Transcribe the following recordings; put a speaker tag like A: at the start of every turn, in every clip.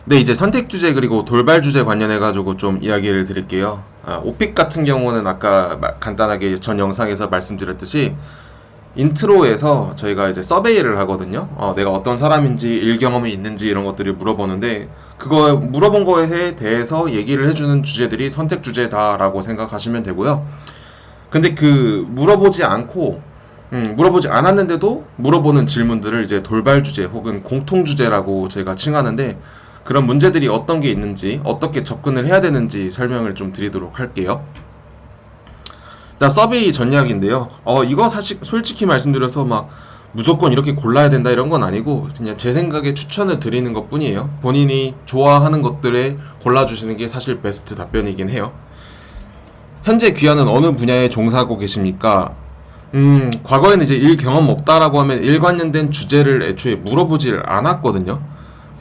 A: 네, 이제 선택 주제 그리고 돌발 주제 관련해 가지고 좀 이야기를 드릴게요. 오픽 같은 경우는 아까 간단하게 전 영상에서 말씀드렸듯이 인트로에서 저희가 이제 서베이를 하거든요. 내가 어떤 사람인지 일 경험이 있는지 이런 것들을 물어보는데 그거 물어본 거에 대해서 얘기를 해주는 주제들이 선택 주제다라고 생각하시면 되고요. 근데 그 물어보지 않았는데도 물어보는 질문들을 이제 돌발 주제 혹은 공통 주제라고 저희가 칭하는데 그런 문제들이 어떤 게 있는지 어떻게 접근을 해야 되는지 설명을 좀 드리도록 할게요. 일단 서베이 전략인데요. 이거 사실 솔직히 말씀드려서 막 무조건 이렇게 골라야 된다 이런 건 아니고 그냥 제 생각에 추천을 드리는 것 뿐이에요. 본인이 좋아하는 것들에 골라주시는 게 사실 베스트 답변이긴 해요. 현재 귀하는 어느 분야에 종사하고 계십니까? 과거에는 이제 일 경험 없다라고 하면 일 관련된 주제를 애초에 물어보질 않았거든요.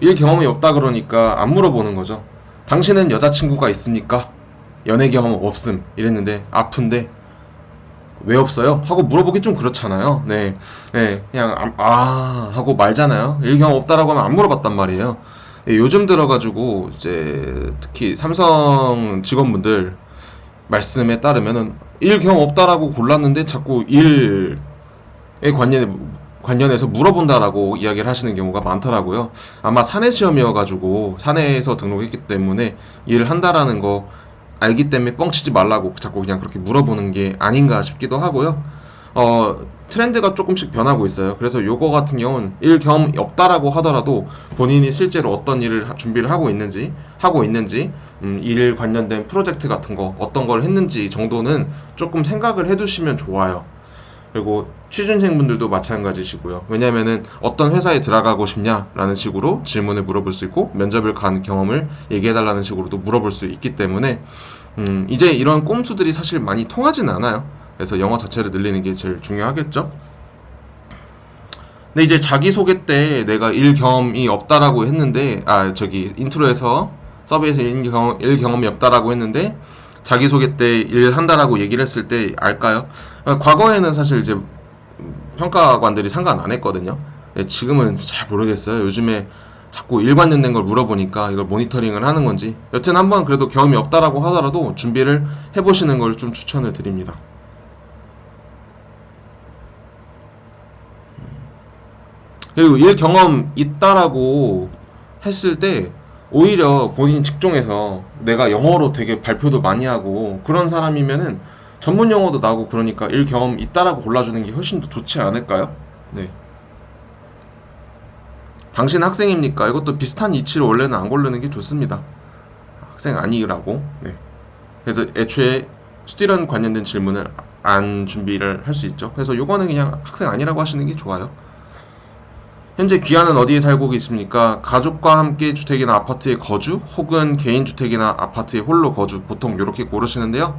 A: 일 경험이 없다 그러니까 안 물어보는 거죠. 당신은 여자친구가 있습니까? 연애 경험 없음 이랬는데 아픈데 왜 없어요? 하고 물어보기 좀 그렇잖아요. 네, 네, 그냥 하고 말잖아요. 일 경험 없다라고 하면 안 물어봤단 말이에요. 네, 요즘 들어가지고 이제 특히 삼성 직원분들 말씀에 따르면은 일 경험 없다라고 골랐는데 자꾸 일에 관련해서 물어본다라고 이야기를 하시는 경우가 많더라고요. 아마 사내 시험이어가지고 사내에서 등록했기 때문에 일을 한다라는 거 알기 때문에 뻥치지 말라고 자꾸 그냥 그렇게 물어보는 게 아닌가 싶기도 하고요. 트렌드가 조금씩 변하고 있어요. 그래서 요거 같은 경우는 일 경험이 없다라고 하더라도 본인이 실제로 어떤 일을 준비를 하고 있는지, 일 관련된 프로젝트 같은 거 어떤 걸 했는지 정도는 조금 생각을 해두시면 좋아요. 그리고 취준생분들도 마찬가지시고요. 왜냐면은 어떤 회사에 들어가고 싶냐라는 식으로 질문을 물어볼 수 있고 면접을 간 경험을 얘기해달라는 식으로도 물어볼 수 있기 때문에 이제 이런 꼼수들이 사실 많이 통하지는 않아요. 그래서 영어 자체를 늘리는 게 제일 중요하겠죠. 근데 이제 자기소개 때 내가 일 경험이 없다라고 했는데 인트로에서 서베이에서 일 경험이 없다라고 했는데 자기소개 때 일한다라고 얘기를 했을 때 알까요? 과거에는 사실 이제 평가관들이 상관 안 했거든요. 지금은 잘 모르겠어요. 요즘에 자꾸 일 관련된 걸 물어보니까 이걸 모니터링을 하는 건지. 여튼 한번 그래도 경험이 없다라고 하더라도 준비를 해보시는 걸 좀 추천을 드립니다. 그리고 일 경험 있다라고 했을 때 오히려 본인 직종에서 내가 영어로 되게 발표도 많이 하고 그런 사람이면은 전문 용어도 나고 그러니까 일 경험 있다라고 골라주는 게 훨씬 더 좋지 않을까요? 네. 당신 학생입니까? 이것도 비슷한 이치를 원래는 안 고르는 게 좋습니다. 학생 아니라고. 네. 그래서 애초에 스튜던 관련된 질문을 안 준비를 할 수 있죠. 그래서 요거는 그냥 학생 아니라고 하시는 게 좋아요. 현재 귀하는 어디에 살고 계십니까? 가족과 함께 주택이나 아파트에 거주 혹은 개인 주택이나 아파트에 홀로 거주 보통 이렇게 고르시는데요.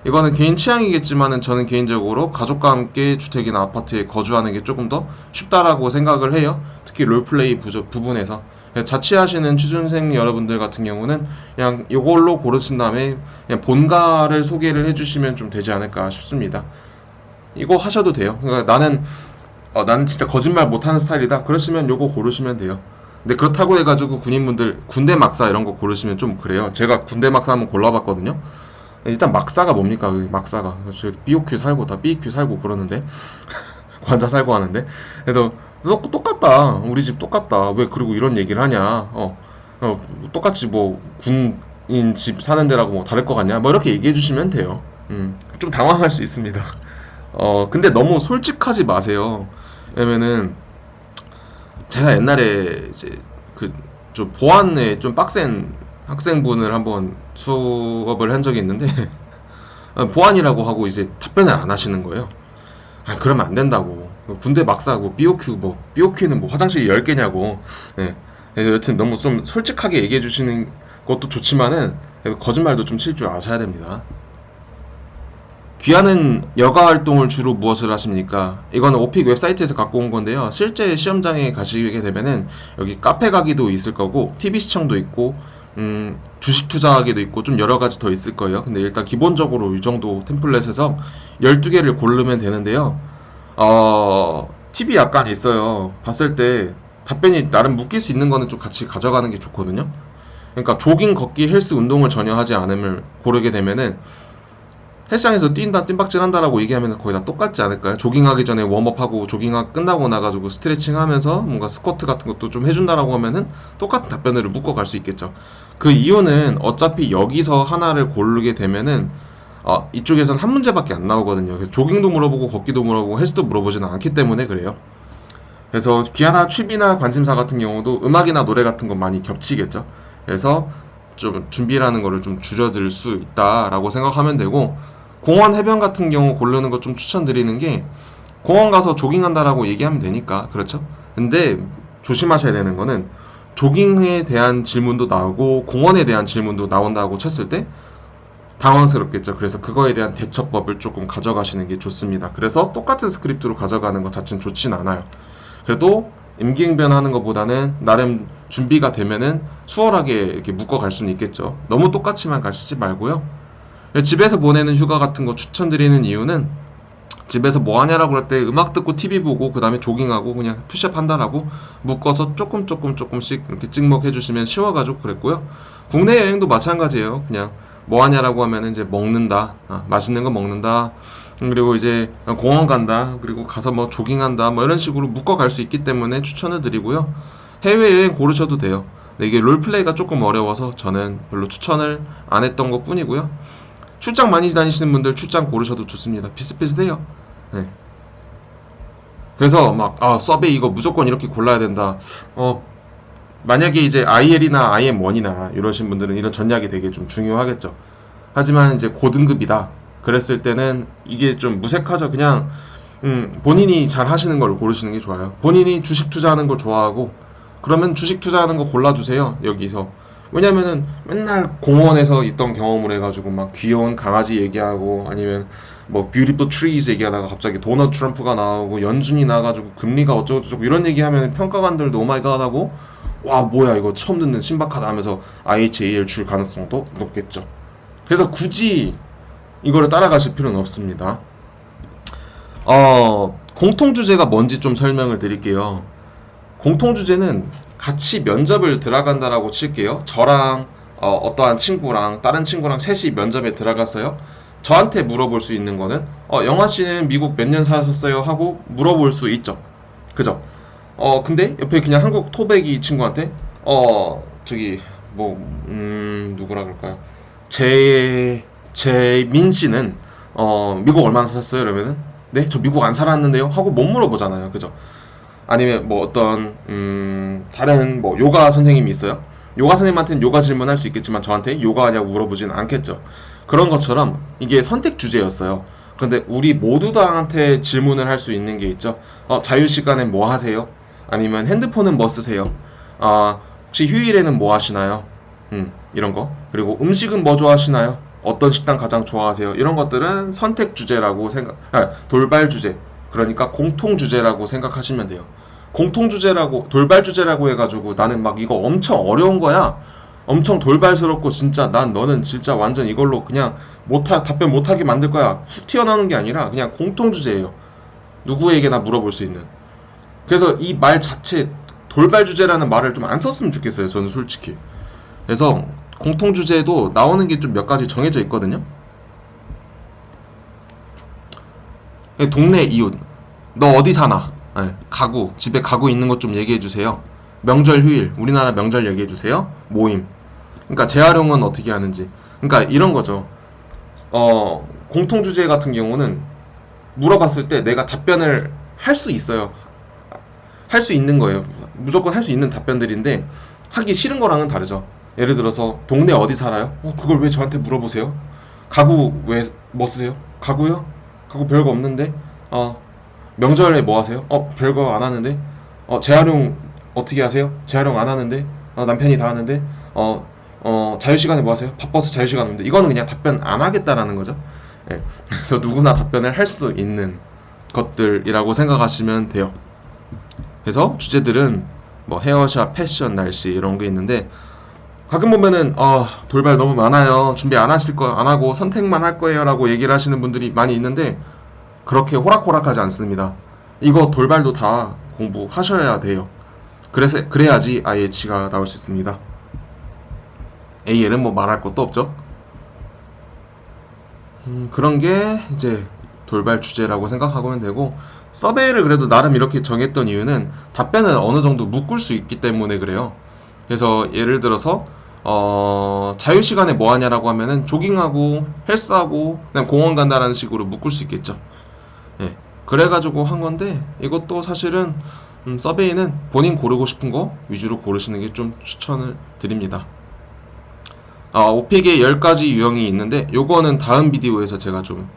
A: 이거는 개인 취향이겠지만은 저는 개인적으로 가족과 함께 주택이나 아파트에 거주하는 게 조금 더 쉽다라고 생각을 해요. 특히 롤플레이 부분에서 자취하시는 취준생 여러분들 같은 경우는 그냥 이걸로 고르신 다음에 그냥 본가를 소개를 해주시면 좀 되지 않을까 싶습니다. 이거 하셔도 돼요. 그러니까 나는 진짜 거짓말 못하는 스타일이다. 그러시면 요거 고르시면 돼요. 근데 그렇다고 해가지고 군인분들 군대 막사 이런 거 고르시면 좀 그래요. 제가 군대 막사 한번 골라봤거든요. 일단 막사가 뭡니까? 막사가 저 BOQ 살고 다 BQ 살고 그러는데 관사 살고 하는데 그래서 똑같다. 우리 집 똑같다. 왜 그리고 이런 얘기를 하냐? 똑같이 뭐 군인 집 사는 데라고 뭐 다를 것 같냐? 뭐 이렇게 얘기해 주시면 돼요. 좀 당황할 수 있습니다. 근데 너무 솔직하지 마세요. 왜냐면은 제가 옛날에 이제 그 좀 보안에 좀 빡센 학생분을 한번 수업을 한 적이 있는데 보안이라고 하고 이제 답변을 안 하시는 거예요. 그러면 안 된다고. 군대 막사고 BOQ는 뭐 화장실이 10개냐고. 예. 여튼 너무 좀 솔직하게 얘기해 주시는 것도 좋지만은 거짓말도 좀 칠 줄 아셔야 됩니다. 귀하는 여가 활동을 주로 무엇을 하십니까? 이거는 오픽 웹사이트에서 갖고 온 건데요. 실제 시험장에 가시게 되면은 여기 카페 가기도 있을 거고 TV 시청도 있고 주식 투자하기도 있고 좀 여러 가지 더 있을 거예요. 근데 일단 기본적으로 이 정도 템플릿에서 12개를 고르면 되는데요. 팁이 약간 있어요. 봤을 때 답변이 나름 묶일 수 있는 거는 좀 같이 가져가는 게 좋거든요. 그러니까 조깅, 걷기, 헬스 운동을 전혀 하지 않음을 고르게 되면은 헬스장에서 뛴다, 뜀박질 한다라고 얘기하면 거의 다 똑같지 않을까요? 조깅하기 전에 웜업하고 조깅 끝나고 나가지고 스트레칭 하면서 뭔가 스쿼트 같은 것도 좀 해준다라고 하면은 똑같은 답변으로 묶어갈 수 있겠죠. 그 이유는 어차피 여기서 하나를 고르게 되면은 이쪽에선 한 문제밖에 안 나오거든요. 그래서 조깅도 물어보고 걷기도 물어보고 헬스도 물어보지는 않기 때문에 그래요. 그래서 기아나 취미나 관심사 같은 경우도 음악이나 노래 같은 건 많이 겹치겠죠. 그래서 좀 준비라는 거를 좀 줄여들 수 있다라고 생각하면 되고, 공원 해변 같은 경우 고르는 거 좀 추천드리는 게, 공원 가서 조깅한다라고 얘기하면 되니까 그렇죠. 근데 조심하셔야 되는 거는 조깅에 대한 질문도 나오고 공원에 대한 질문도 나온다고 쳤을 때 당황스럽겠죠. 그래서 그거에 대한 대처법을 조금 가져가시는 게 좋습니다. 그래서 똑같은 스크립트로 가져가는 것 자체는 좋진 않아요. 그래도 임기응변하는 것보다는 나름 준비가 되면은 수월하게 이렇게 묶어갈 수는 있겠죠. 너무 똑같이만 가시지 말고요. 집에서 보내는 휴가 같은 거 추천드리는 이유는, 집에서 뭐 하냐라고 할 때 음악 듣고 TV 보고 그 다음에 조깅하고 그냥 푸시업 한다라고 묶어서 조금씩 이렇게 찍먹해 주시면 쉬워가지고 그랬고요. 국내 여행도 마찬가지예요. 그냥 뭐 하냐라고 하면은 이제 먹는다, 맛있는 거 먹는다, 그리고 이제 공원 간다, 그리고 가서 뭐 조깅한다, 뭐 이런 식으로 묶어갈 수 있기 때문에 추천을 드리고요. 해외여행 고르셔도 돼요. 근데 이게 롤플레이가 조금 어려워서 저는 별로 추천을 안 했던 것 뿐이고요. 출장 많이 다니시는 분들 출장 고르셔도 좋습니다. 비슷비슷해요. 네. 그래서 막 서베 이거 무조건 이렇게 골라야 된다. 만약에 이제 IL이나 IM1이나 이러신 분들은 이런 전략이 되게 좀 중요하겠죠. 하지만 이제 고등급이다 그랬을 때는 이게 좀 무색하죠. 그냥 본인이 잘 하시는 걸 고르시는 게 좋아요. 본인이 주식 투자하는 걸 좋아하고 그러면 주식 투자하는 거 골라주세요. 여기서. 왜냐면은 맨날 공원에서 있던 경험을 해가지고 막 귀여운 강아지 얘기하고 아니면 뭐 뷰티풀 트리즈 얘기하다가 갑자기 도널드 트럼프가 나오고 연준이 나와가지고 금리가 어쩌고저쩌고 이런 얘기하면 평가관들도 오마이갓 하고 와 뭐야 이거 처음 듣는 신박하다 하면서 IHAL 줄 가능성도 높겠죠. 그래서 굳이 이거를 따라가실 필요는 없습니다. 공통 주제가 뭔지 좀 설명을 드릴게요. 공통 주제는 같이 면접을 들어간다라고 칠게요. 저랑 어떠한 친구랑 다른 친구랑 셋이 면접에 들어갔어요. 저한테 물어볼 수 있는 거는 영화 씨는 미국 몇 년 사셨어요? 하고 물어볼 수 있죠. 그죠? 근데 옆에 그냥 한국 토백이 친구한테 저기 뭐 누구라 그럴까요? 재민 씨는 미국 얼마나 사셨어요? 이러면은 네, 저 미국 안 살았는데요? 하고 못 물어보잖아요. 그죠? 아니면 뭐 어떤 다른 뭐 요가 선생님이 있어요. 요가 선생님한테는 요가 질문할 수 있겠지만 저한테 요가 하냐고 물어보진 않겠죠. 그런 것처럼 이게 선택 주제였어요. 근데 우리 모두 다한테 질문을 할 수 있는 게 있죠. 자유 시간엔 뭐 하세요? 아니면 핸드폰은 뭐 쓰세요? 혹시 휴일에는 뭐 하시나요? 이런 거. 그리고 음식은 뭐 좋아하시나요? 어떤 식당 가장 좋아하세요? 이런 것들은 선택 주제라고 돌발 주제. 그러니까 공통 주제라고 생각하시면 돼요. 공통 주제라고 돌발 주제라고 해가지고 나는 막 이거 엄청 어려운 거야. 엄청 돌발스럽고 진짜 너는 진짜 완전 이걸로 그냥 답변 못하게 만들 거야. 훅 튀어나오는 게 아니라 그냥 공통 주제예요. 누구에게나 물어볼 수 있는. 그래서 이 말 자체 돌발 주제라는 말을 좀 안 썼으면 좋겠어요. 저는 솔직히. 그래서 공통 주제도 나오는 게 좀 몇 가지 정해져 있거든요. 동네 이웃, 너 어디 사나? 가구, 집에 가구 있는 것 좀 얘기해 주세요. 명절 휴일, 우리나라 명절 얘기해 주세요. 모임. 그러니까 재활용은 어떻게 하는지. 그러니까 이런 거죠. 공통 주제 같은 경우는 물어봤을 때 내가 답변을 할 수 있어요. 할 수 있는 거예요. 무조건 할 수 있는 답변들인데 하기 싫은 거랑은 다르죠. 예를 들어서 동네 어디 살아요? 그걸 왜 저한테 물어보세요? 가구 뭐 쓰세요? 가구요? 가구 별거 없는데. 명절에 뭐 하세요? 별거 안 하는데. 재활용 어떻게 하세요? 재활용 안 하는데. 남편이 다 하는데. 자유시간에 뭐 하세요? 바빠서 자유시간 없는데. 이거는 그냥 답변 안 하겠다라는 거죠. 예. 그래서 누구나 답변을 할 수 있는 것들이라고 생각하시면 돼요. 그래서 주제들은 뭐 헤어샵, 패션, 날씨 이런 게 있는데 가끔 보면은 돌발 너무 많아요. 준비 안 하고 선택만 할 거예요라고 얘기를 하시는 분들이 많이 있는데 그렇게 호락호락하지 않습니다. 이거 돌발도 다 공부하셔야 돼요. 그래야지 IH가 나올 수 있습니다. AL은 뭐 말할 것도 없죠. 그런 게 이제 돌발 주제라고 생각하면 되고, 서베이를 그래도 나름 이렇게 정했던 이유는 답변을 어느 정도 묶을 수 있기 때문에 그래요. 그래서 예를 들어서 자유 시간에 뭐 하냐라고 하면은 조깅하고 헬스하고 그냥 공원 간다라는 식으로 묶을 수 있겠죠. 예. 그래가지고 한 건데, 이것도 사실은 서베이는 본인 고르고 싶은 거 위주로 고르시는 게 좀 추천을 드립니다. 오픽에 10가지 유형이 있는데 요거는 다음 비디오에서 제가 좀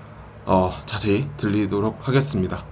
A: 자세히 들리도록 하겠습니다.